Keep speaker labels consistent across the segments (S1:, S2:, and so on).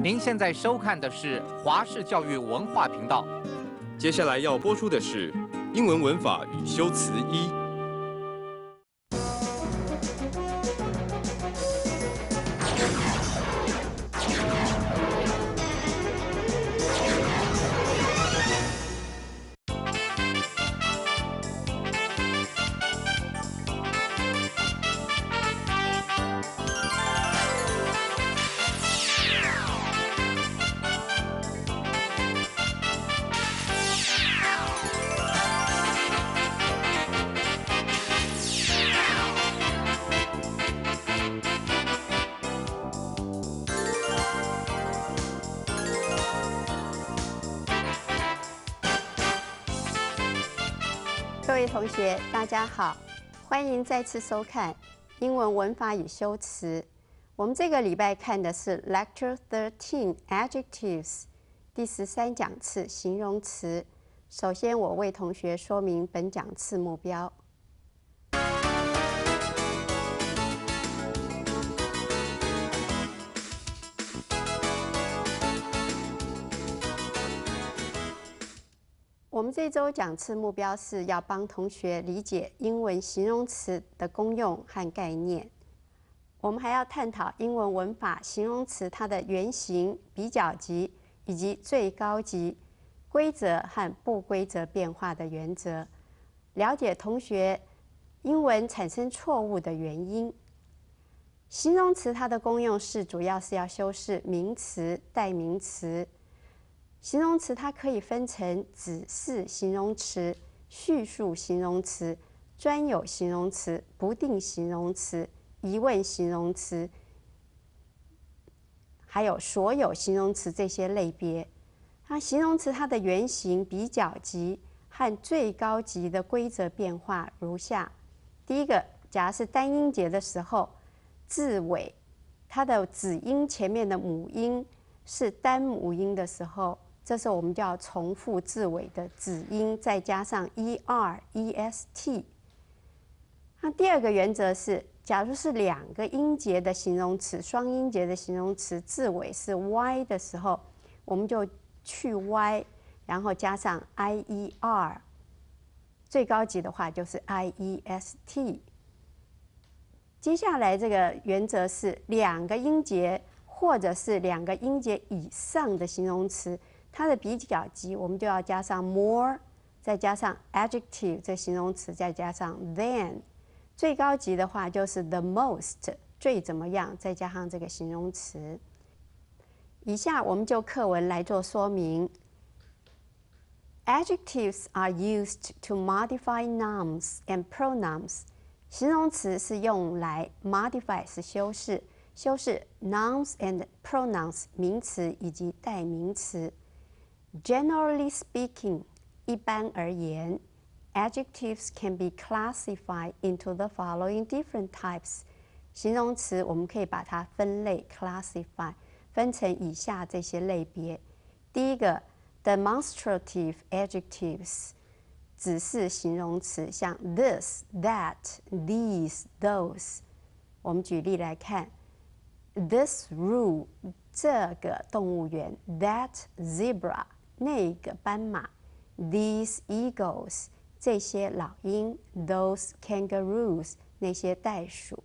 S1: 您现在收看的是华视教育文化频道。
S2: 接下来要播出的是英文文法与修辞一。
S3: 各位同学，大家好，欢迎再次收看英文文法与修辞。我们这个礼拜看的是 Lecture 13 Adjectives 第13讲次形容词。首先，我为同学说明本讲次目标。我们这周讲次目标是要帮同学理解英文形容词的功用和概念。我们还要探讨英文文法形容词它的原型、比较级以及最高级、规则和不规则变化的原则，了解同学英文产生错误的原因。形容词它的功用是主要是要修饰名词、代名词。形容词它可以分成指示形容词、叙述形容词、专有形容词、不定形容词、疑问形容词，还有所有形容词这些类别。那形容词它的原型、比较级和最高级的规则变化如下：第一个，假如是单音节的时候，字尾它的子音前面的母音是单母音的时候，这时候我们就要重复字尾的子音，再加上 est。那第二个原则是，假如是两个音节的形容词、双音节的形容词，字尾是 y 的时候，我们就去 y， 然后加上 ier。最高级的话就是 iest。接下来这个原则是，两个音节或者是两个音节以上的形容词，它的比较级我们就要加上 more， 再加上 adjective 这形容词，再加上 than。最高级的话就是 the most， 最怎么样，再加上这个形容词。以下我们就课文来做说明。Adjectives are used to modify nouns and pronouns。形容词是用来 modify 是修饰 nouns and pronouns 名词以及代名词。Generally speaking， 一般而言 ，adjectives can be classified into the following different types。形容词我们可以把它分类 classify， 分成以下这些类别。第一个 ，demonstrative adjectives， 指示形容词，像 this、that、these、those。我们举例来看 ，this rule， 这个动物园 ，that zebra。那个斑马 ，these eagles 这些老鹰 ，those kangaroos 那些袋鼠。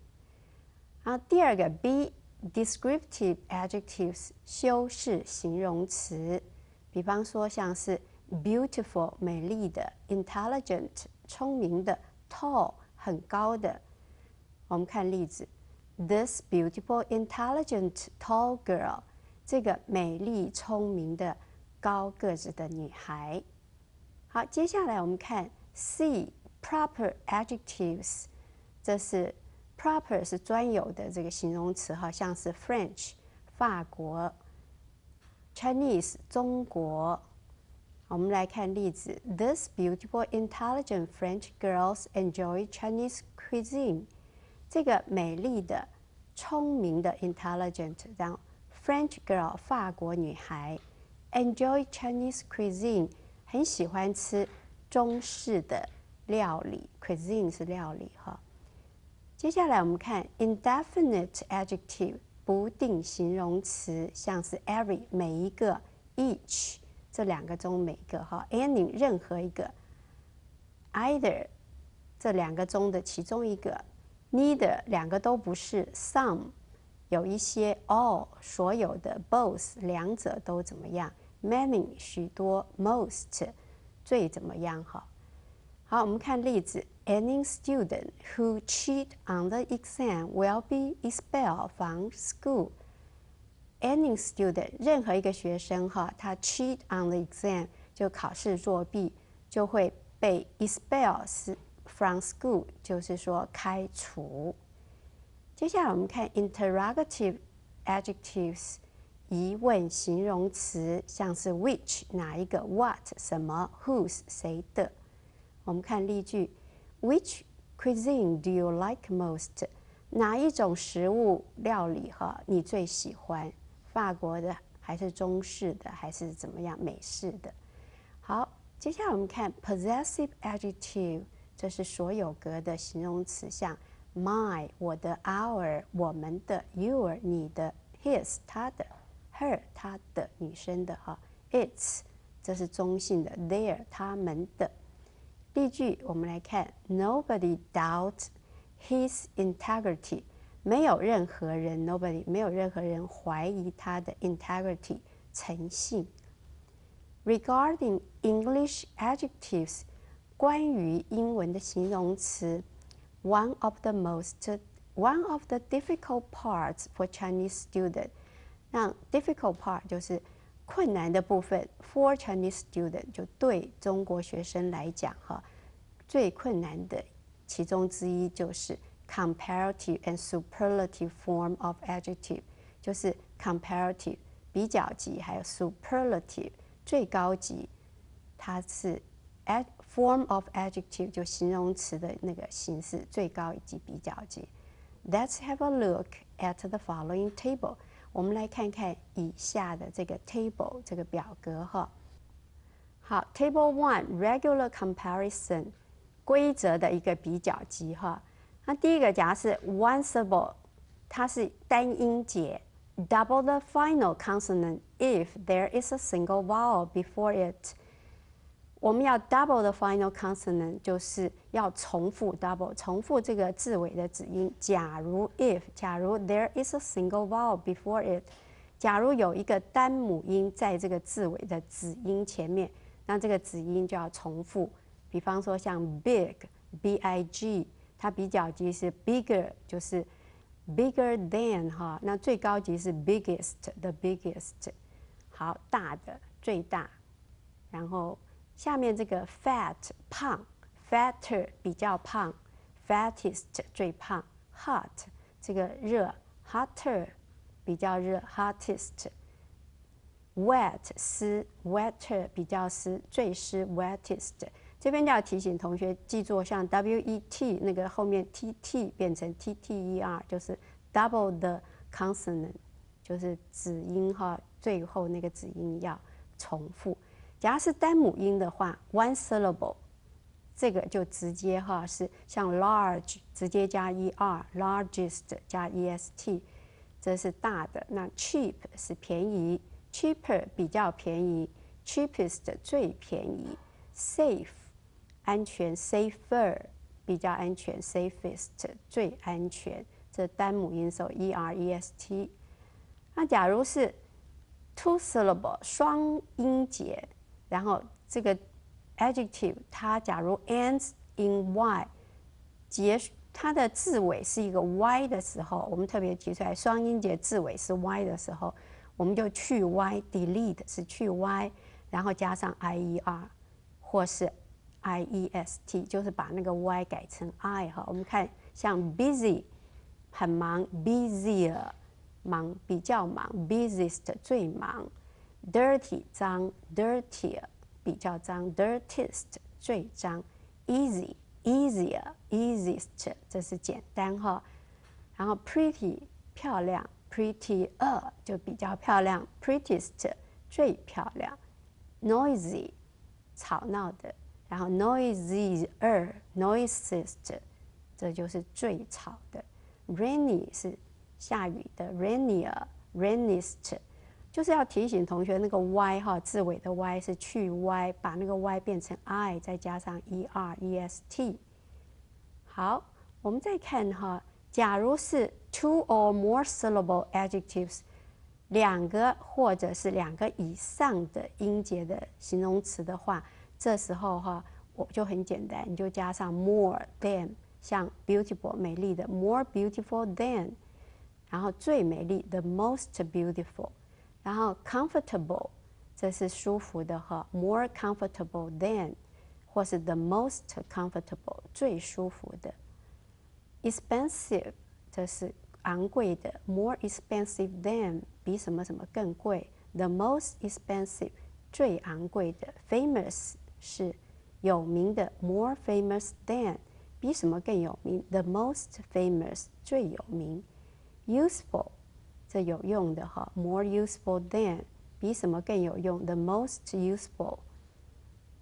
S3: 然后第二个 B descriptive adjectives 修饰形容词，比方说像是 beautiful 美丽的 ，intelligent 聪明的 ，tall 很高的。我们看例子 ，this beautiful intelligent tall girl 这个美丽聪明的高个子的女孩。好，接下来我们看 C proper adjectives， 这是 proper 是专有的这个形容词，好像是 French 法国 ，Chinese 中国。我们来看例子 ：This beautiful, intelligent French girls enjoy Chinese cuisine。这个美丽的、聪明的 intelligent， 然后 French girl 法国女孩。Enjoy Chinese cuisine， 很喜欢吃中式的料理 ，cuisine 是料理哈。接下来我们看 indefinite adjective 不定形容词，像是 every 每一个 each 这2个中每个哈 any 任何一个 either 这2个中的其中一个 neither 2个都不是 some 有一些 all 所有的 both 2者都怎么样 many 许多 most 最怎么样哈。好，我们看例子 Any student who cheat on the exam will be expelled from school. Any student 任何一个学生哈，他 cheat on the exam 就考试作弊，就会被 expel from school， 就是说开除。接下来我们看 interrogative adjectives 疑问形容词，像是 which 哪一个 what 什么 whose 谁的。我们看例句 Which cuisine do you like most？ 哪一种食物料理哈你最喜欢？法国的还是中式的还是怎么样美式的？好，接下来我们看 possessive adjective， 这是所有格的形容词，像 my 我的 our 我们的 your 你的 his 他的 her 他的女生的哈 its 这是中性的 their 他们的。例句我们来看 Nobody doubts his integrity， 没有任何人 nobody 没有任何人怀疑他的 integrity 诚信。Regarding English adjectives， 关于英文的形容词 one of the difficult parts for Chinese student， 那 difficult part 就是困难的部分 for Chinese student 就对中国学生来讲哈，最困难的其中之一就是 comparative and superlative form of adjective， 就是 comparative 比较级，还有 superlative 最高级，它是 form of adjective 就形容词的那个形式，最高以及比较级。Let's have a look at the following table。我们来看看以下的这个 table 这个表格哈。好 ，Table 1 regular comparison 规则的一个比较级哈。那第一个假是 one syllable， 它是单音节 ，double the final consonant if there is a single vowel before it。我们要 double the final consonant， 就是要重复 double 重复这个字尾的子音。假如 假如 there is a single vowel before it， 假如有一个单母音在这个字尾的子音前面，那这个子音就要重复。比方说像 big， 它比较级是 bigger， 就是 bigger than 哈，那最高级是 the biggest， 好大的最大，然后。下面这个 fat 胖 ，fatter 比较胖 ，fattest 最胖 ，hot 这个热 ，hotter 比较热 ，hottest。wet 湿 ，wetter 比较湿最湿 ，wettest。这边就要提醒同学记住，像 wet 那个后面 tt 变成 tter， 就是 double the consonant， 就是子音哈，最后那个子音要重复。假如是单母音的话 ，one syllable， 这个就直接哈是像 large 直接加 er，largest 加 est， 这是大的。那 cheap 是便宜 ，cheaper 比较便宜 ，cheapest 最便宜 ，safe 安全 ，safer 比较安全 ，safest 最安全。这单母音首 er，est。那假如是 two syllable 双音节。然后这个 adjective 它假如 ends in y， 它的字尾是一个 y 的时候，我们特别提出来，双音节字尾是 y 的时候，我们就去 y，delete 是去 y， 然后加上 ier 或是 iest， 就是把那个 y 改成 i 哈。我们看像 busy 很忙 ，busier 忙比较忙 ，busiest 最忙。dirty 脏 ，dirtier 比较脏 ，dirtiest 最脏 ，easy easier easiest 这是简单哈。然后 pretty 漂亮 ，prettier 就比较漂亮 ，prettiest 最漂亮 ，noisy 吵闹的，然后 noisier noisiest 这就是最吵的 ，rainy 是下雨的 rainier、rainiest， 就是要提醒同学那个 y 哈，字尾的 y 是去 y， 把那个 y 变成 i， 再加上 er、est。好，我们再看哈，假如是 two or more syllable adjectives， 2个或者是2个以上的音节的形容词的话，这时候哈，我就很简单，你就加上 more than， 像 beautiful 美丽的 more beautiful than， 然后最美丽 the most beautiful， 然后 comfortable 这是舒服的哈 more comfortable than， 或是 the most comfortable 最舒服的 expensive 这是昂贵的 more expensive than 比什么什么更贵 the most expensive 最昂贵的 famous 是有名的 more famous than 比什么更有名 the most famous 最有名 useful 这有用的哈 more useful than 比什么更有用 the most useful。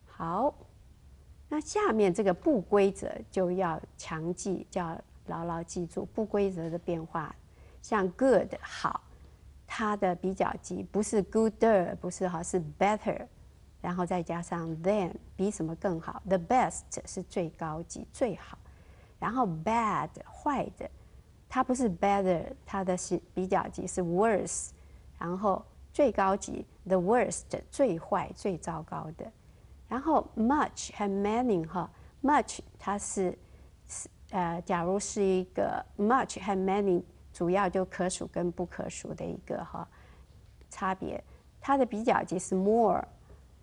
S3: 好，那下面这个不规则就要强记，就要牢牢记住不规则的变化。像 good 好，它的比较级不是 gooder， 不是哈，是 better， 然后再加上 than 比什么更好 ，the best 是最高级最好，然后 bad 坏的，它不是 better， 它的比较级是 worse， 然后最高级 the worst 最坏最糟糕的。然后 much 和 many 哈 ，much 它是假如是一个 much 和 many 主要就可数跟不可数的一个哈差别，它的比较级是 more，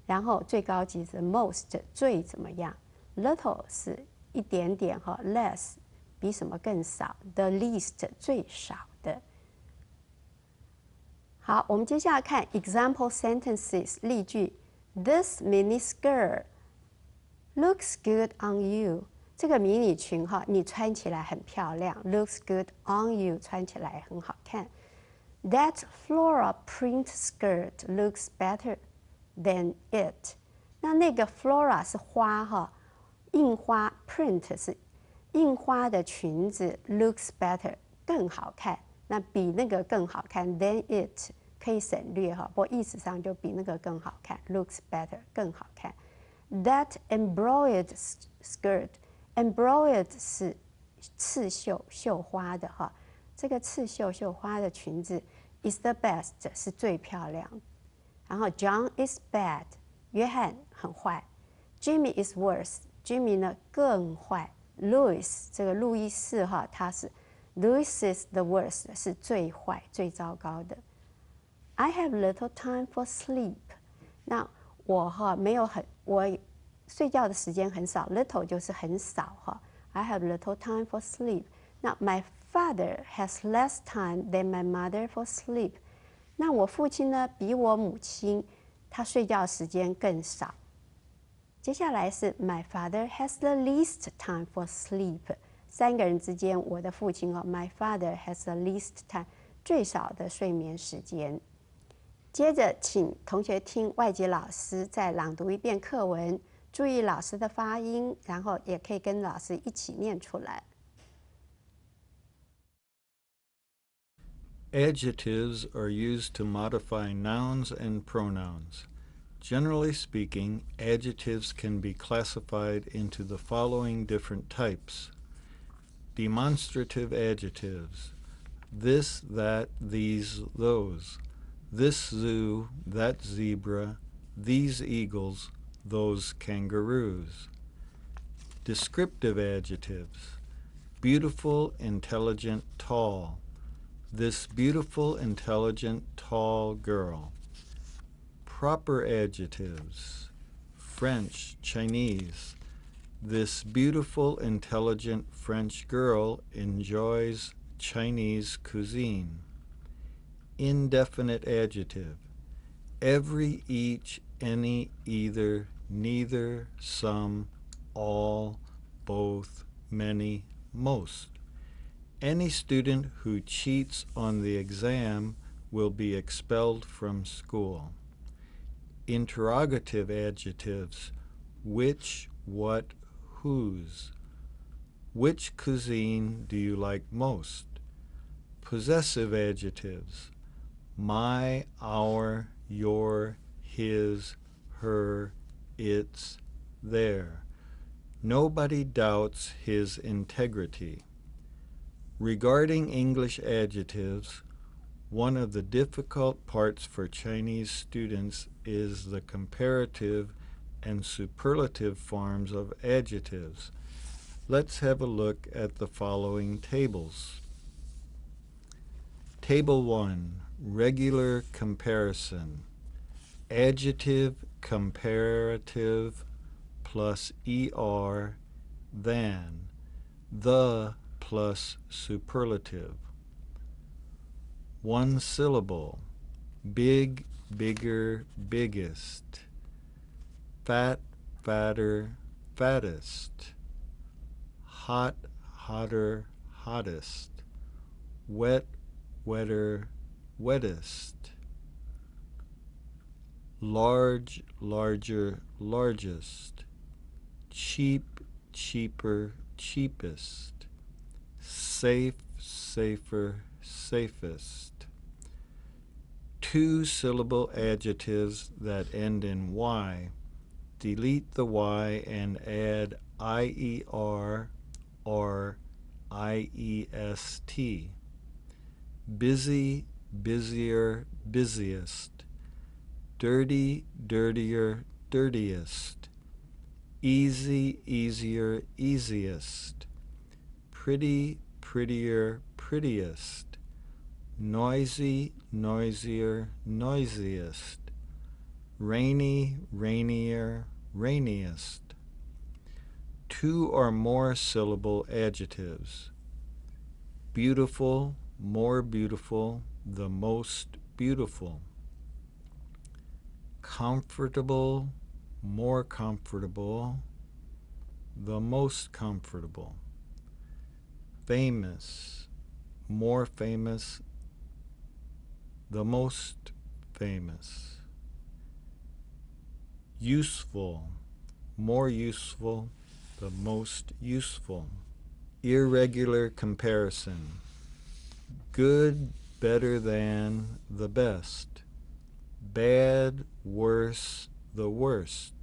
S3: 然后最高级是 most 最怎么样 ，little 是一点点哈 ，less 比什么更少 ，the least 最少的。好，我们接下来看 example sentences 例句。This mini skirt looks good on you。这个迷你裙哈，你穿起来很漂亮 ，looks good on you， 穿起来很好看。That floral print skirt looks better than it。那个 flora 是花哈，印花 print 是印花的裙子 looks better 更好看，那比那个更好看 than it。可以省略哈，不过意思上就比那个更好看 ，looks better 更好看。That embroidered skirt，embroidered 是刺绣绣花的哈，这个刺绣绣花的裙子 is the best 是最漂亮。然后 John is bad， 约翰很坏。Jimmy is worse，Jimmy 呢更坏。Louis 这个路易斯哈，他是 Louis is the worst 是最坏最糟糕的。I have little time for sleep。那我哈没有我睡觉的时间很少 ，little 就是很少哈。I have little time for sleep。那 my father has less time than my mother for sleep。那我父亲呢比我母亲他睡觉时间更少。接下来是 my father has the least time for sleep。3个人之间，我的父亲my father has the least time 最少的睡眠时间。接着，请同学听外籍老师再朗读一遍课文，注意老师的发音，然后也可以跟老师一起念出来。
S4: Adjectives are used to modify nouns and pronouns. Generally speaking, adjectives can be classified into the following different types. Demonstrative adjectives: this, that, these, those. This zoo, that zebra, these eagles, those kangaroos. Descriptive adjectives: beautiful, intelligent, tall. This beautiful, intelligent, tall girl. Proper adjectives: French, Chinese. This beautiful, intelligent French girl enjoys Chinese cuisine. Indefinite adjective: every, each, any, either, neither, some, all, both, many, most. Any student who cheats on the exam will be expelled from school. Interrogative adjectives: which, what, whose. Which cuisine do you like most? Possessive adjectives. My, our, your, his, her, its, their. Nobody doubts his integrity. Regarding English adjectives, one of the difficult parts for Chinese students is the comparative and superlative forms of adjectives. Let's have a look at the following tables. Table 1, regular comparison. Adjective comparative plus er than, the plus superlative. One syllable, big, bigger, biggest. Fat, fatter, fattest. Hot, hotter, hottest. Wet, wetter, wettest. Large, larger, largest. Cheap, cheaper, cheapest. Safe, safer, safest. Two-syllable adjectives that end in y. Delete the y and add ier or iest. Busy, busier, busiest. Dirty, dirtier, dirtiest. Easy, easier, easiest. Pretty, prettier, prettiest. Noisy, noisier, noisiest. Rainy, rainier, rainiest. Two or more syllable adjectives. Beautiful, more beautiful, the most beautiful. Comfortable, more comfortable, the most comfortable. Famous, more famous, the most famous. Useful, more useful, the most useful. Irregular comparison. Good, better than, the best. Bad, worse, the worst.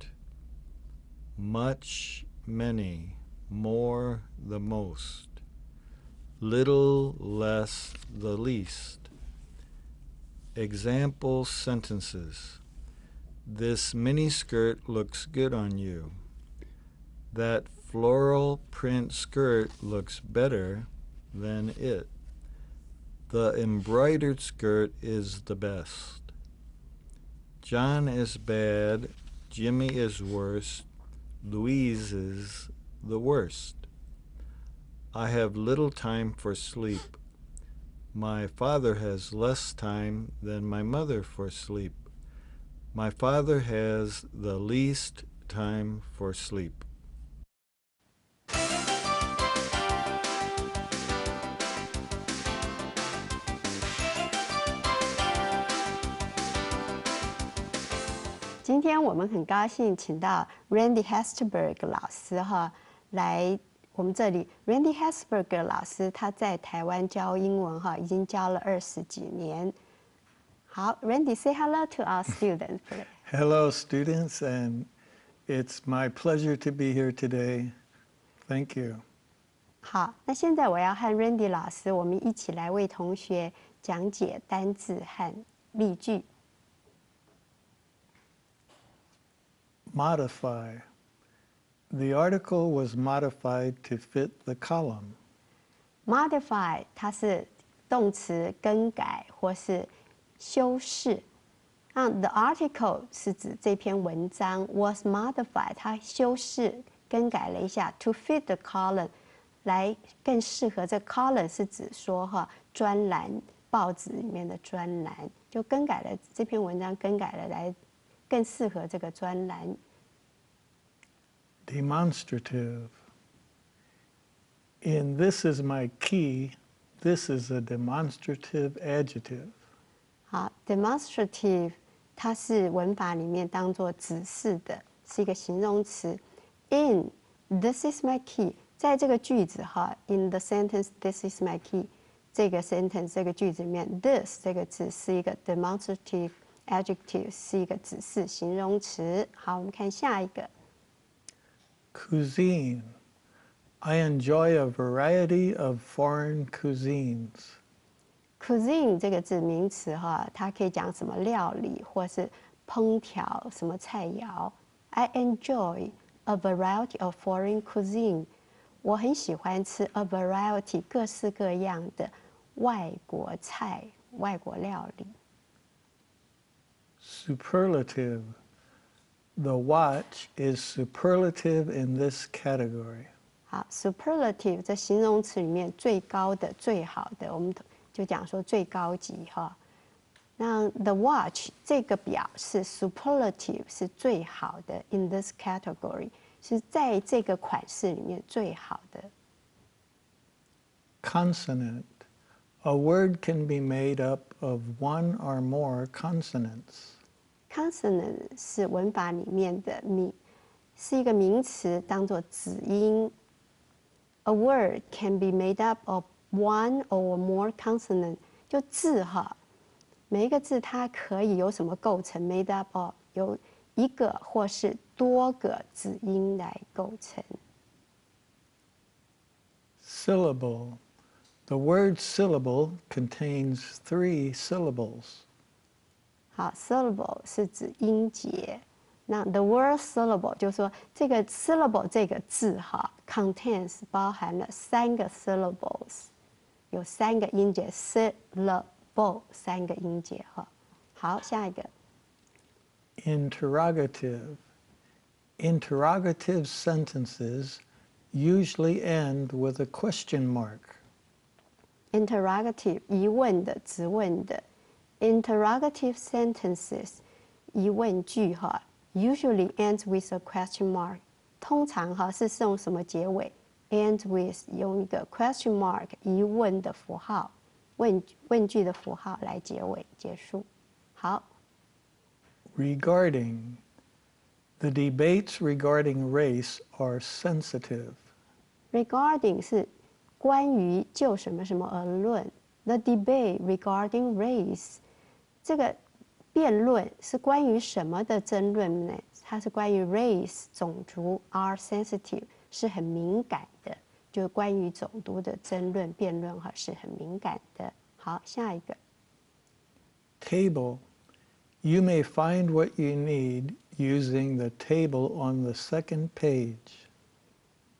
S4: Much, many, more, the most. Little, less, the least. Example sentences. This miniskirt looks good on you. That floral print skirt looks better than it. The embroidered skirt is the best. John is bad, Jimmy is worse, Louise is the worst. I have little time for sleep. My father has less time than my mother for sleep. My father has the least time for sleep.
S3: 今天我们很高兴请到 Randy Hesberg 老师来我们这里。Randy Hesberg 老师他在台湾教英文已经教了20几年。好 ，Randy say hello to our students.
S5: Hello, students, and it's my pleasure to be here today. Thank you.
S3: 好，那现在我要和 Randy 老师，我们一起来为同学讲解单字和例句。
S5: Modify. The article was modified to fit the column.
S3: Modify 它是动词更改或是修饰。那 the article 是指这篇文章 was modified， 它修饰更改了一下 to fit the column， 来更适合这 column 是指说专栏报纸里面的专栏，就更改了这篇文章，更改了来更适合这个专栏。
S5: Demonstrative. In this is my key, this is a demonstrative adjective.
S3: 好 ，demonstrative 它是文法里面当作指示的，是一个形容词。In this is my key， 在这个句子in the sentence this is my key，这个 sentence 这个句子里面 this 这个字是一个 demonstrative adjective， 是一个指示形容词。好，我们看下一个。
S5: Cuisine. I enjoy a variety of foreign cuisines.
S3: cuisine 这个字名词哈，它可以讲什么料理或是烹调什么菜肴。I enjoy a variety of foreign cuisine. 我很喜欢吃 a variety 各式各样的外国菜、外国料理。
S5: Superlative. The watch is superlative in this category.
S3: 好 ，superlative 在形容词里面最高的、最好的，我们就讲说最高级哈。那 the watch 这个表是 superlative 是最好的 in this category 是在这个款式里面最好的。
S5: Consonant. A word can be made up of one or more consonants.
S3: consonant 是文法里面的是一个名词，当做子音。A word can be made up of one or more consonant， 就字哈，每一个字它可以有什么构成 ？made up of 由一个或是多个子音来构成。
S5: Syllable. The word syllable contains 3 syllables.
S3: 好 ，syllable 是指音节。那 the word syllable 就是说这个 syllable 这个字哈 contains 包含了3个 syllables， 有3个音节 syllable 3个音节哈。好，下一个。
S5: Interrogative. Interrogative sentences usually end with a question mark.
S3: interrogative 疑问的、质问的。interrogative sentences 疑问句哈 usually ends with a question mark， 通常哈是用什么结尾 ？end with 用一个 question mark 疑问的符号，问句的符号来结尾结束。好。
S5: Regarding. The debates regarding race are sensitive.
S3: regarding 是关于就什么什么而论。The debate regarding race 这个辩论是关于什么的争论呢？它是关于 race 种族 are sensitive 是很敏感的，就关于种族的争论辩论哈是很敏感的。好，下一个。
S5: Table. You may find what you need using the table on the second page.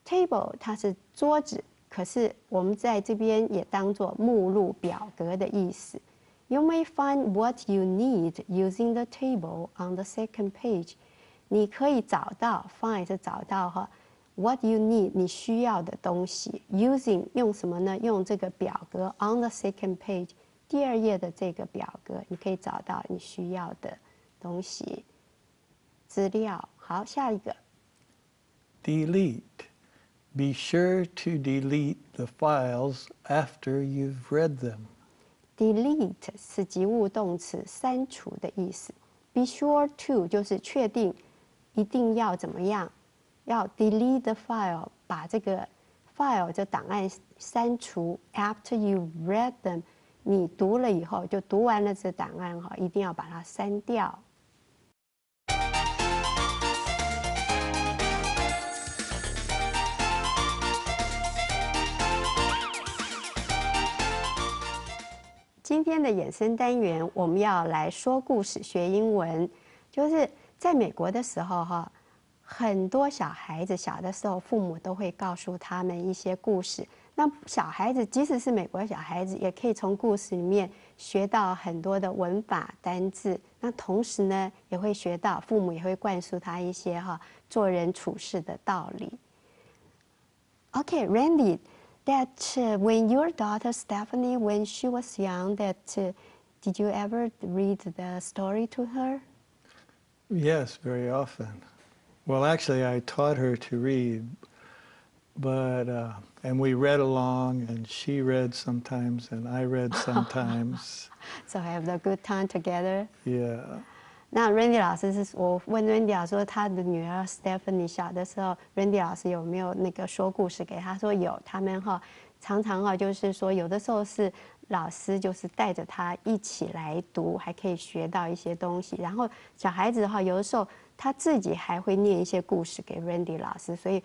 S3: table 它是桌子，可是我们在这边也当作目录表格的意思。You may find what you need using the table on the second page。你可以找到 ，find 是找到哈 ，what you need 你需要的东西。Using 用什么呢？用这个表格 on the second page 第2页的这个表格，你可以找到你需要的东西资料。好，下一个。
S5: Delete. Be sure to delete the files after you've read them.
S3: delete 是及物动词，删除的意思。Be sure to 就是确定，一定要怎么样？要 delete the file， 把这个 file 这档案删除。After you read them， 你读了以后，就读完了这档案哈，一定要把它删掉。今天的衍生单元，我们要来说故事学英文。就是在美国的时候，哈，很多小孩子小的时候，父母都会告诉他们一些故事。那小孩子，即使是美国小孩子，也可以从故事里面学到很多的文法、单字。那同时呢，也会学到父母也会灌输他一些做人处事的道理。Okay, Randy. That when your daughter Stephanie, when she was young, did you ever read the story to her?
S5: Yes, very often. Well, actually, I taught her to read, but and we read along, and she read sometimes, and I read sometimes.
S3: So have a good time together.
S5: Yeah.
S3: 那 Randy 老师是我问 Randy 老师说，他的女儿 Stephanie 小的时候 ，Randy 老师有没有那个说故事给他？说有，他们常常就是说有的时候是老师就是带着他一起来读，还可以学到一些东西。然后小孩子有的时候他自己还会念一些故事给 Randy 老师，所以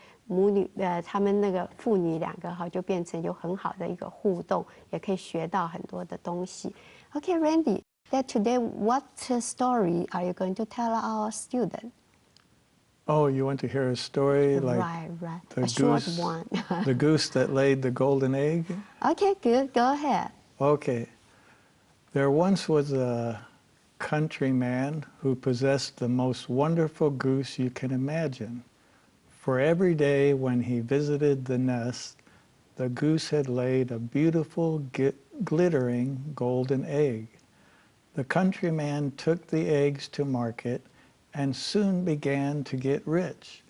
S3: 他们那个父女两个就变成有很好的一个互动，也可以学到很多的东西。Okay, Randy, that today what story are you going to tell our student?
S5: Oh, you want to hear a story like
S3: Right.
S5: the
S3: A short
S5: goose,
S3: one.
S5: the goose that laid the golden egg?
S3: Okay, good. Go ahead.
S5: Okay. There once was a countryman who possessed the most wonderful goose you can imagine. For every day when he visited the nest, the goose had laid a beautiful, glittering golden egg. The countryman took the eggs to market and soon began to get rich.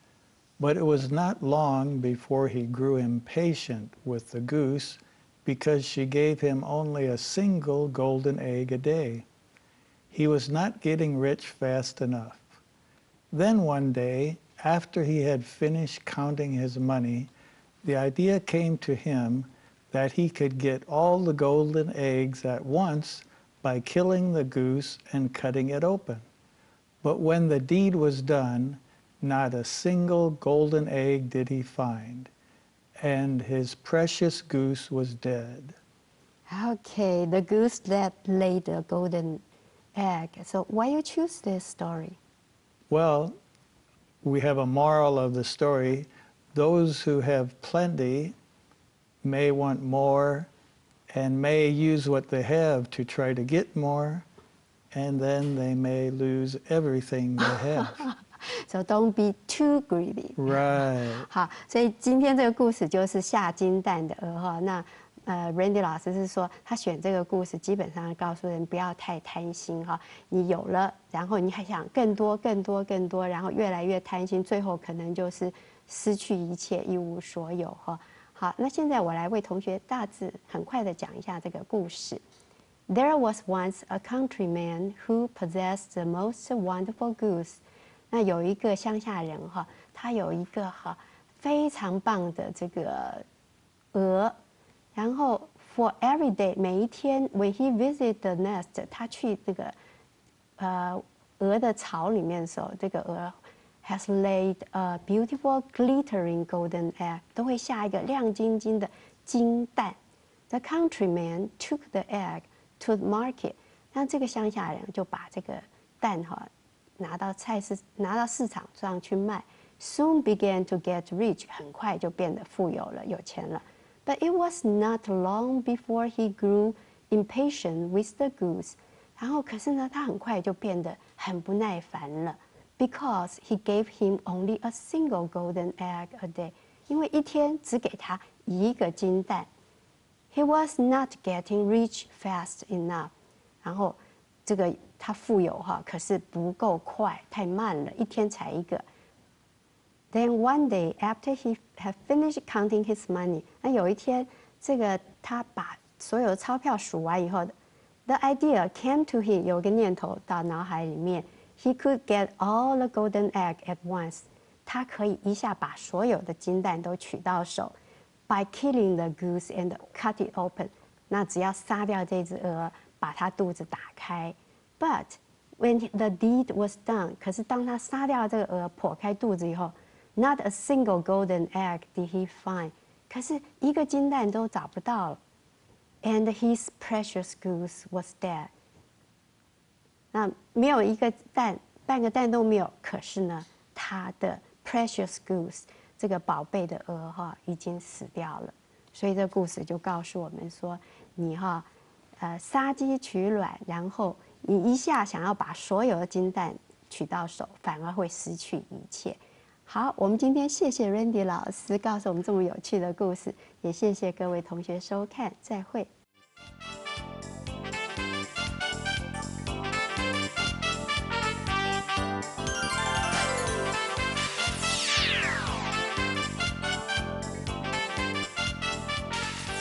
S5: But it was not long before he grew impatient with the goose because she gave him only a single golden egg a day. He was not getting rich fast enough. Then one day, after he had finished counting his money, the idea came to him that he could get all the golden eggs at once by killing the goose and cutting it open. But when the deed was done, not a single golden egg did he find, and his precious goose was dead.
S3: Okay, the goose that laid a golden egg. So why you choose this story?
S5: Well, we have a moral of the story. Those who have plenty may want more and may use what they have to try to get more, and then they may lose everything they have.
S3: So don't be too greedy.
S5: Right.
S3: 好，所以今天这个故事就是下金蛋的鹅那Randy 老师是说，他选这个故事基本上告诉人不要太贪心你有了，然后你还想更多、更多、更多，然后越来越贪心，最后可能就是失去一切，一无所有好，那现在我来为同学大致很快的讲一下这个故事。There was once a countryman who possessed the most wonderful goose. 那有一个乡下人他有一个非常棒的这个鹅，然后 for every day 每一天 when he visited the nest 他去这个鹅的巢里面的时候，这个鹅 has laid a beautiful glittering golden egg 都会下一个亮晶晶的金蛋。The countryman took the egg to the market. 那这个乡下人就把这个蛋拿到市场上去卖。Soon began to get rich. 很快就变得富有了，有钱了。But it was not long before he grew impatient with the goose. 然后可是呢，他很快就变得很不耐烦了。Because he gave him only a single golden egg a day. 因为一天只给他一个金蛋。He was not getting rich fast enough. 然后这个他富有可是不够快，太慢了，一天才一个。Then one day after he had finished counting his money, 那有一天这个他把所有的钞票数完以后 ，the idea came to him 有个念头到脑海里面 ，he could get all the golden egg at once. 他可以一下把所有的金蛋都取到手。By killing the goose and cut it open， 那只要杀掉这只鹅，把它肚子打开。But when the deed was done， 可是当他杀掉这个鹅，剖开肚子以后 ，not a single golden egg did he find， 可是一个金蛋都找不到了。And his precious goose was dead。那没有一个蛋，半个蛋都没有。可是呢，他的 precious goose。这个宝贝的鹅已经死掉了，所以这故事就告诉我们说，你杀鸡取卵，然后你一下想要把所有的金蛋取到手，反而会失去一切。好，我们今天谢谢 Randy 老师告诉我们这么有趣的故事，也谢谢各位同学收看，再会。